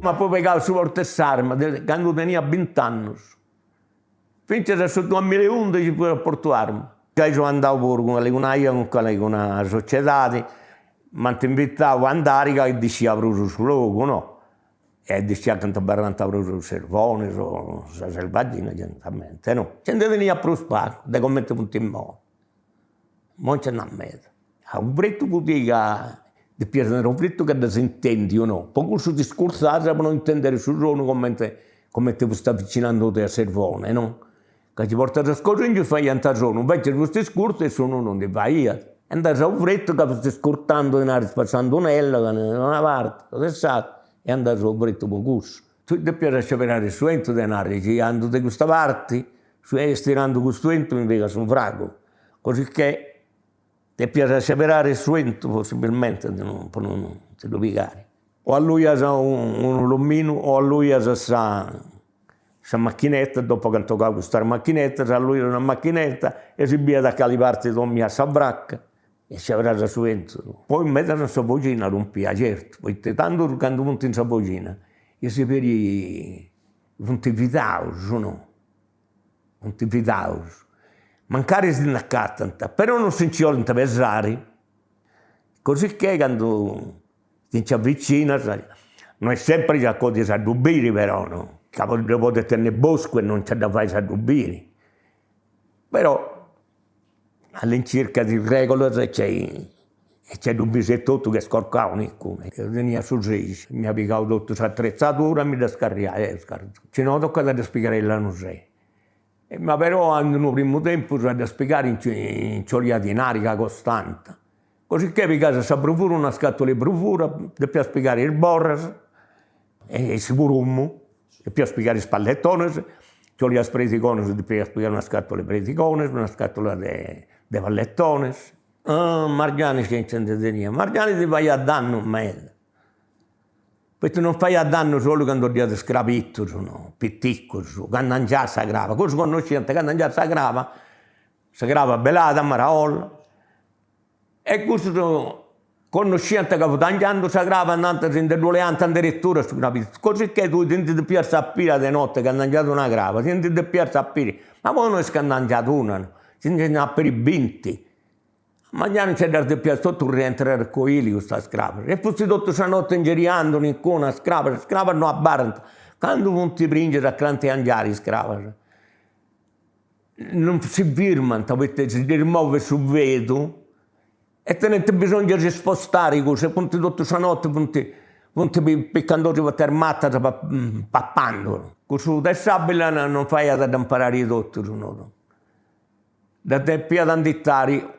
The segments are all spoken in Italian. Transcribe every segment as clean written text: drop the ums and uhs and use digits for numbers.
Ma poi pegava su portessarma, quando tenia 20 anni. Finché era sul 2011 pure a portuarmi. Già io andavo pure con una società, ma ti invitavo ad andare e diceva proprio sul luogo, no? E diceva che non parlava proprio sul servone, sulla selvaggina, generalmente, no? Gente veniva a sparo, da come punti in modo. Non c'è una meta. Un fritto poteva, di piacere un fritto che si intendi o no. Poi questo discorso per non intendere sul giorno come ti sta avvicinando te a servone, no? Che ci porta a scorrere e fai un giorno, invece questo discorso e sono non ti fai. E andare a un fritto che stai scortando, andare spazzando un'ella, da una parte, e andare a un fritto con questo. Tu ti piace scegliere il suento di andare, andando da questa parte, stirando questo suento mi vega su un frago. Così che ti piace separare il suento, possibilmente, non ti lo piegare. O a lui ha un lomino, o a lui ha questa macchinetta, dopo che toccava questa macchinetta, a lui era una macchinetta, e si via da caliparti con mia sabracca, e separare il suento. Poi in mezzo a questa vocina rompia, certo, perché tanto quando punti in questa vocina, e si vedi, non ti fidavano, no? Non ti fidavano. Mancare si innaccata, però non si vuole pesare. Così che quando si avvicina, non è sempre già cose a dubire, però, no? Capo di poter tenere bosco e non c'è da fare a dubire. Però all'incirca di regole c'è dubbi tutto che scorcavano. Io veniva sul reis, mi ha piegato tutta questa attrezzatura e mi da scarriare. Ci non tocca da spiegare la non sei. Ma però nel primo tempo c'è da spiegare in ciò di un'arica costante. Così che per casa sa profura una scatola di profura, deve spiegare il borras e il sicurummo, deve spiegare i spallettones, ciò li ha presi cones, deve spiegare una scatola di presi cones, una scatola di pallettones. Margiani che incende tenia, Margiani ti vai a danno meglio. Perché non fai a danno solo quando ti scrapitto, no? Pitticco, quando non già si grava. Cosa conoscente, quando non già si grava belata, maraolla. E questo conoscente che fu tangiando si grava andando in deruleante addirittura su grapitto. Così che tu ti devi più sapere di notte che hanno mangiato una grava, ti devi più sapere. Ma poi non è che hanno mangiato una, ti devi per i 20. Ma già non c'è da più sotto rientrare con quelli questa scrapa. E fosse tutto questa notte ingeriando una scrapa non abbaranta. Quando non ti prende a cranti angiari scrapa. Non si firmano, perché si rimuove sul vedo e tenete bisogno di spostare cose, punti tutta questa notte, punti piccando per termata, pappando. Questo del sabile non fai ad imparare tutto, no? Da te più ad andittare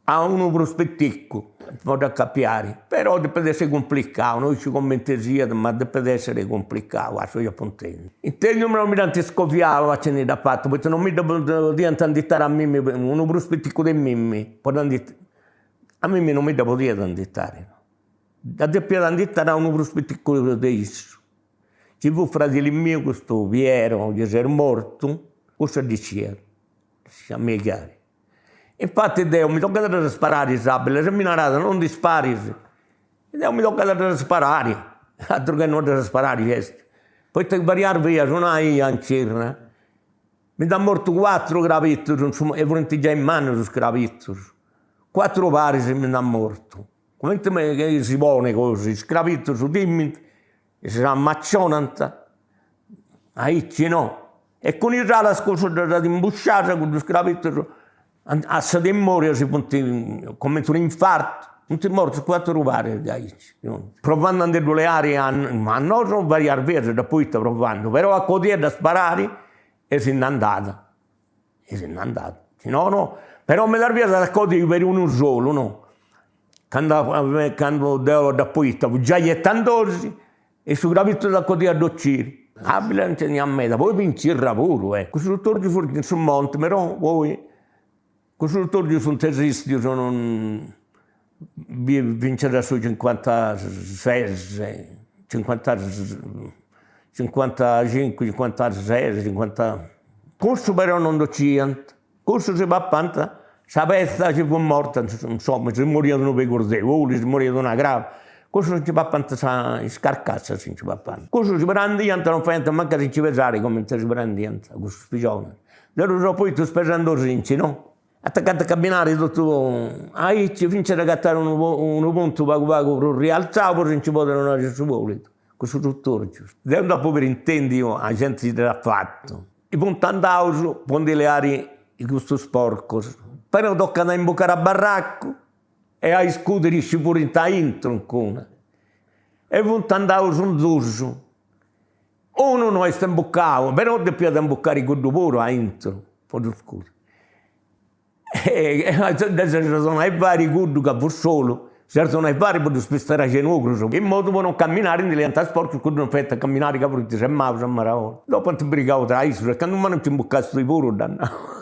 a uno prospettico, può capire, però deve essere complicato, noi ci commentiamo, ma deve essere complicato, a suoi appunti. Intendo non mi danno scofiato a cenere da fatto, perché non mi devo dire andittare a me, uno prospettico di me, a me non mi devo dire andittare. Devo andittare a uno prospettico di esso. Ci fu fratello mio, questo Piero, che era morto, cosa diceva? A me chiaro. Infatti Dio mi tocca da sparare, sabile, se mi narrate non dispari. Dio mi tocca da sparare, altro che non da sparare questo. Poi te variare via, sono io in cirna. Mi dà morto 4 gravitti, e volenti già in mano su scravitti. 4 pari se mi dà morto. Come che si pone così, scravitti su dimmi, e si ammaccionano. Aici no. E con il rala scorso da imbusciare con lo scravitti, a se muore si punti come un infarto, non ti morto 4 rubare, provando a andare le aree, ma non sono variare verde, da poi sto provando, però a codire da sparare e se n'è andata. No, però me la via da codire per uno solo, no? Quando da poi stavo già iettandosi e su gravito da codire a docire. Abile non c'è a me, poi vincere pure, questo torno fuori sul monte, però poi questo torno sul terrestrio sono vincere su 56, 55, 56, 50. Questo però non lo c'è. Questo si va a la pezza ci fu morta, insomma, si morivano per cordevoli, si morivano una grave. Questo non ci va a scarcassa, se ci va a questo ci prendiamo, non fa manca se ci pesare come ci prendiamo, questo spicione. Allora poi tu sperando rinci, no? Attaccate a camminare tutto, ci finché a gattare un punto per rialzare, poi non ci potevano andare su volito. Questo tutto giusto. Dopo per intendi, la gente si era fatto. I punti andavano, punti le aree di questo sporco. Però tocca andare in bucare a barracco e ai scuderi ci pure in intro ancora. E punti andavano su un zuso. Uno non è imboccato, però dobbiamo imboccare il pure a intro, poi lo scudo. E adesso ci sono i vari gudu che per solo, ci sono i vari per spostare a cenocro, in modo per non camminare in diventa sport, quando non fai camminare che pure ti sei mai, dopo ti brigavo tra i, perché non mi hanno imboccato i pure, dannato.